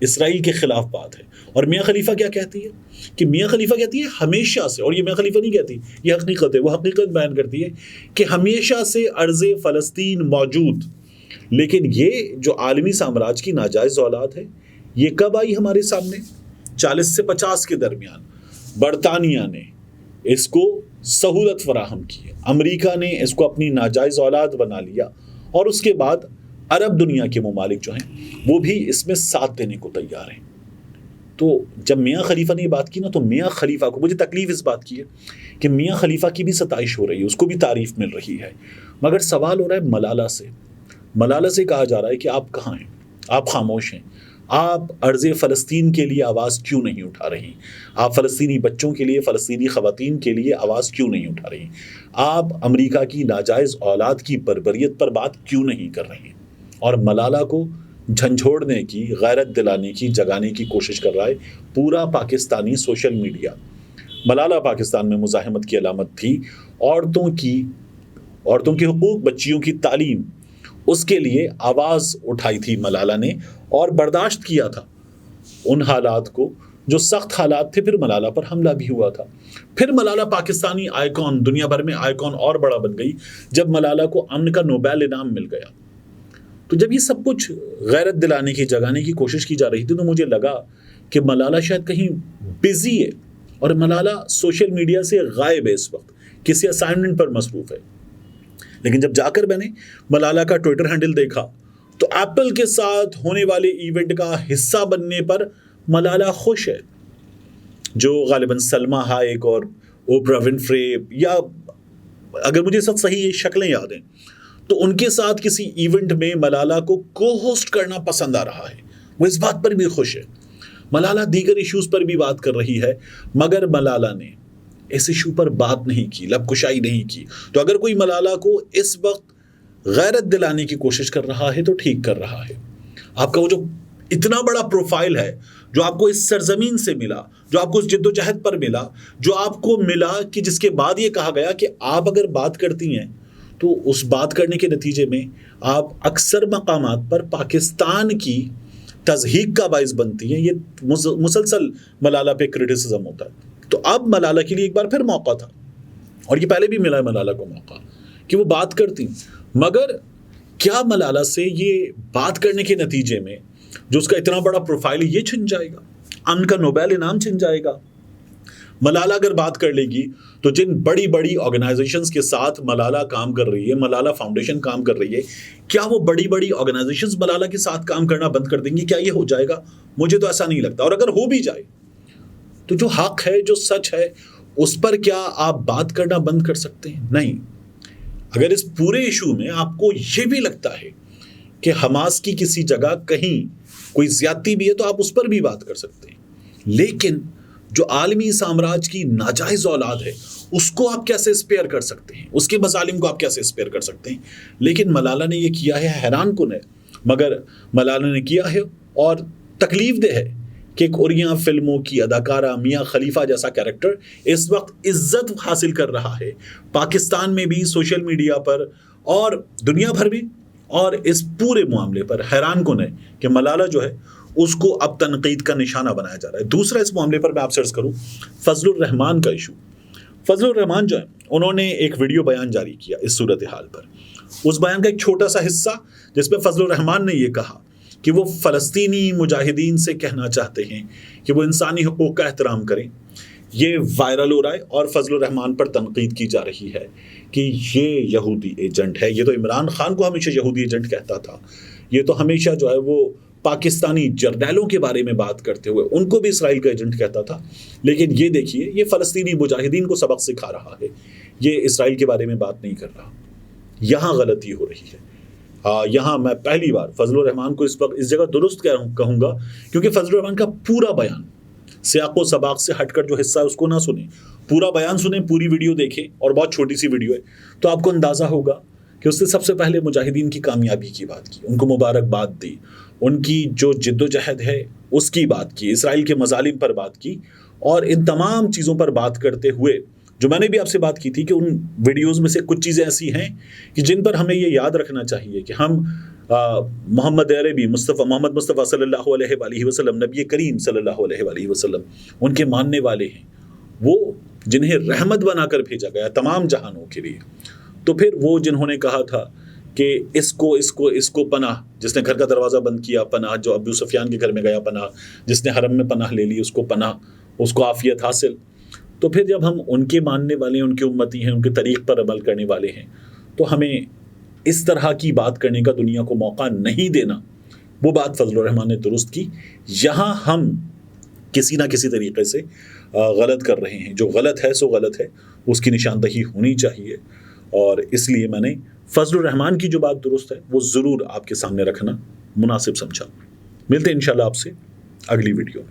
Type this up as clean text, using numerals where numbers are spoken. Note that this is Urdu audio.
اسرائیل کے خلاف بات ہے. اور میاں خلیفہ کیا کہتی ہے کہ میاں خلیفہ کہتی ہے ہمیشہ سے, اور یہ میاں خلیفہ نہیں کہتی, یہ حقیقت ہے, وہ حقیقت بیان کرتی ہے کہ ہمیشہ سے ارض فلسطین موجود, لیکن یہ جو عالمی سامراج کی ناجائز اولاد ہے یہ کب آئی ہمارے سامنے؟ 40 سے 50 کے درمیان برطانیہ نے اس کو سہولت فراہم کی, امریکہ نے اس کو اپنی ناجائز اولاد بنا لیا, اور اس کے بعد عرب دنیا کے ممالک جو ہیں وہ بھی اس میں ساتھ دینے کو تیار ہیں. تو جب میاں خلیفہ نے یہ بات کی نا, تو میاں خلیفہ کو مجھے تکلیف اس بات کی ہے کہ میاں خلیفہ کی بھی ستائش ہو رہی ہے, اس کو بھی تعریف مل رہی ہے, مگر سوال ہو رہا ہے ملالہ سے. ملالہ سے کہا جا رہا ہے کہ آپ کہاں ہیں, آپ خاموش ہیں, آپ ارض فلسطین کے لیے آواز کیوں نہیں اٹھا رہی, آپ فلسطینی بچوں کے لیے, فلسطینی خواتین کے لیے آواز کیوں نہیں اٹھا رہی, آپ امریکہ کی ناجائز اولاد کی بربریت پر بات کیوں نہیں کر رہی. اور ملالہ کو جھنجھوڑنے کی, غیرت دلانے کی, جگانے کی کوشش کر رہا ہے پورا پاکستانی سوشل میڈیا. ملالہ پاکستان میں مزاحمت کی علامت تھی, عورتوں کے حقوق, بچیوں کی تعلیم, اس کے لیے آواز اٹھائی تھی ملالہ نے, اور برداشت کیا تھا ان حالات کو جو سخت حالات تھے. پھر ملالہ پر حملہ بھی ہوا تھا. پھر ملالہ پاکستانی آئیکن, دنیا بھر میں آئیکن اور بڑا بن گئی جب ملالہ کو امن کا نوبیل انعام مل گیا. تو جب یہ سب کچھ غیرت دلانے کی, جگانے کی کوشش کی جا رہی تھی, تو مجھے لگا کہ ملالہ شاید کہیں بزی ہے, اور ملالہ سوشل میڈیا سے غائب ہے اس وقت, کسی اسائنمنٹ پر مصروف ہے. لیکن جب جا کر میں نے ملالہ کا ٹویٹر ہینڈل دیکھا تو ایپل کے ساتھ ہونے والے ایونٹ کا حصہ بننے پر ملالہ خوش ہے, جو غالباً سلما ہائیک اور اوپرا ونفرے, یا اگر مجھے سب صحیح شکلیں یاد ہیں تو ان کے ساتھ کسی ایونٹ میں ملالہ کو کو ہوسٹ کرنا پسند آ رہا ہے. وہ اس بات پر بھی خوش ہے. ملالہ دیگر ایشوز پر بھی بات کر رہی ہے, مگر ملالہ نے اس ایشو پر بات نہیں کی, لب کشائی نہیں کی. تو اگر کوئی ملالہ کو اس وقت غیرت دلانے کی کوشش کر رہا ہے تو ٹھیک کر رہا ہے. آپ کا وہ جو اتنا بڑا پروفائل ہے جو آپ کو اس سرزمین سے ملا, جو آپ کو اس جد و جہد پر ملا, جو آپ کو ملا کہ جس کے بعد یہ کہا گیا کہ آپ اگر بات کرتی ہیں تو اس بات کرنے کے نتیجے میں آپ اکثر مقامات پر پاکستان کی تضحیک کا باعث بنتی ہیں. یہ مسلسل ملالہ پہ کرٹیسزم ہوتا ہے. تو اب ملالہ کے لیے ایک بار پھر موقع تھا, اور یہ پہلے بھی ملا ہے ملالہ کو موقع کہ وہ بات کرتی, مگر کیا ملالہ سے یہ بات کرنے کے نتیجے میں جو اس کا اتنا بڑا پروفائل ہے یہ چھن جائے گا, امن کا نوبیل انعام چھن جائے گا؟ ملالہ اگر بات کر لے گی تو جن بڑی بڑی آرگنائزیشنز کے ساتھ ملالہ کام کر رہی ہے, ملالہ فاؤنڈیشن کام کر رہی ہے, کیا وہ بڑی بڑی آرگنائزیشنز ملالہ کے ساتھ کام کرنا بند کر دیں گی؟ کیا یہ ہو جائے گا؟ مجھے تو ایسا نہیں لگتا. اور اگر ہو بھی جائے تو جو حق ہے, جو سچ ہے, اس پر کیا آپ بات کرنا بند کر سکتے ہیں؟ نہیں. اگر اس پورے ایشو میں آپ کو یہ بھی لگتا ہے کہ حماس کی کسی جگہ کہیں کوئی زیادتی بھی ہے تو آپ اس پر بھی بات کر سکتے ہیں, لیکن جو عالمی سامراج کی ناجائز اولاد ہے اس کو آپ کیسے اسپیئر کر سکتے ہیں, اس کے مظالم کو آپ کیسے اسپیئر کر سکتے ہیں؟ لیکن ملالہ نے یہ کیا ہے, حیران کن ہے, مگر ملالہ نے کیا ہے. اور تکلیف دہ ہے کہ ایک اوریا فلموں کی اداکارہ میاں خلیفہ جیسا کیریکٹر اس وقت عزت حاصل کر رہا ہے پاکستان میں بھی, سوشل میڈیا پر اور دنیا بھر میں, اور اس پورے معاملے پر حیران کن ہے کہ ملالہ جو ہے اس کو اب تنقید کا نشانہ بنایا جا رہا ہے. دوسرا اس معاملے پر میں آپ سے عرض کروں, فضل الرحمان کا ایشو. فضل الرحمان جو ہے انہوں نے ایک ویڈیو بیان جاری کیا اس صورتحال پر. اس بیان کا ایک چھوٹا سا حصہ جس میں فضل الرحمان نے یہ کہا کہ وہ فلسطینی مجاہدین سے کہنا چاہتے ہیں کہ وہ انسانی حقوق کا احترام کریں, یہ وائرل ہو رہا ہے اور فضل الرحمان پر تنقید کی جا رہی ہے کہ یہ یہودی ایجنٹ ہے. یہ تو عمران خان کو ہمیشہ یہودی ایجنٹ کہتا تھا, یہ تو ہمیشہ جو ہے وہ پاکستانی جرنیلوں کے بارے میں بات کرتے ہوئے ان کو بھی اسرائیل کا ایجنٹ کہتا تھا. لیکن یہ دیکھیے, یہ فلسطینی مجاہدین کو سبق سکھا رہا ہے, یہ اسرائیل کے بارے میں بات نہیں کر رہا. یہاں غلطی ہو رہی ہے. یہاں میں پہلی بار فضل الرحمان کو اس وقت اس جگہ درست کہوں گا, کیونکہ فضل الرحمان کا پورا بیان سیاق و سباق سے ہٹ کر جو حصہ ہے اس کو نہ سنیں, پورا بیان سنیں, پوری ویڈیو دیکھیں, اور بہت چھوٹی سی ویڈیو ہے, تو آپ کو اندازہ ہوگا کہ اس نے سب سے پہلے مجاہدین کی کامیابی کی بات کی, ان کو مبارکباد دی, ان کی جو جد و جہد ہے اس کی بات کی, اسرائیل کے مظالم پر بات کی, اور ان تمام چیزوں پر بات کرتے ہوئے جو میں نے بھی آپ سے بات کی تھی کہ ان ویڈیوز میں سے کچھ چیزیں ایسی ہیں کہ جن پر ہمیں یہ یاد رکھنا چاہیے کہ ہم محمد عربی محمد مصطفیٰ صلی اللہ علیہ وآلہ وسلم، نبی کریم صلی اللہ علیہ وآلہ وسلم ان کے ماننے والے ہیں، وہ جنہیں رحمت بنا کر بھیجا گیا تمام جہانوں کے لیے. تو پھر وہ جنہوں نے کہا تھا کہ اس کو پناہ، جس نے گھر کا دروازہ بند کیا پناہ، جو ابو سفیان کے گھر میں گیا پناہ، جس نے حرم میں پناہ لے لی اس کو پناہ، اس کو عافیت حاصل. تو پھر جب ہم ان کے ماننے والے ہیں، ان کے امتی ہیں، ان کے طریق پر عمل کرنے والے ہیں، تو ہمیں اس طرح کی بات کرنے کا دنیا کو موقع نہیں دینا. وہ بات فضل الرحمان نے درست کی. یہاں ہم کسی نہ کسی طریقے سے غلط کر رہے ہیں. جو غلط ہے سو غلط ہے، اس کی نشاندہی ہونی چاہیے، اور اس لیے میں نے فضل الرحمان کی جو بات درست ہے وہ ضرور آپ کے سامنے رکھنا مناسب سمجھا. ملتے ہیں انشاءاللہ آپ سے اگلی ویڈیو میں.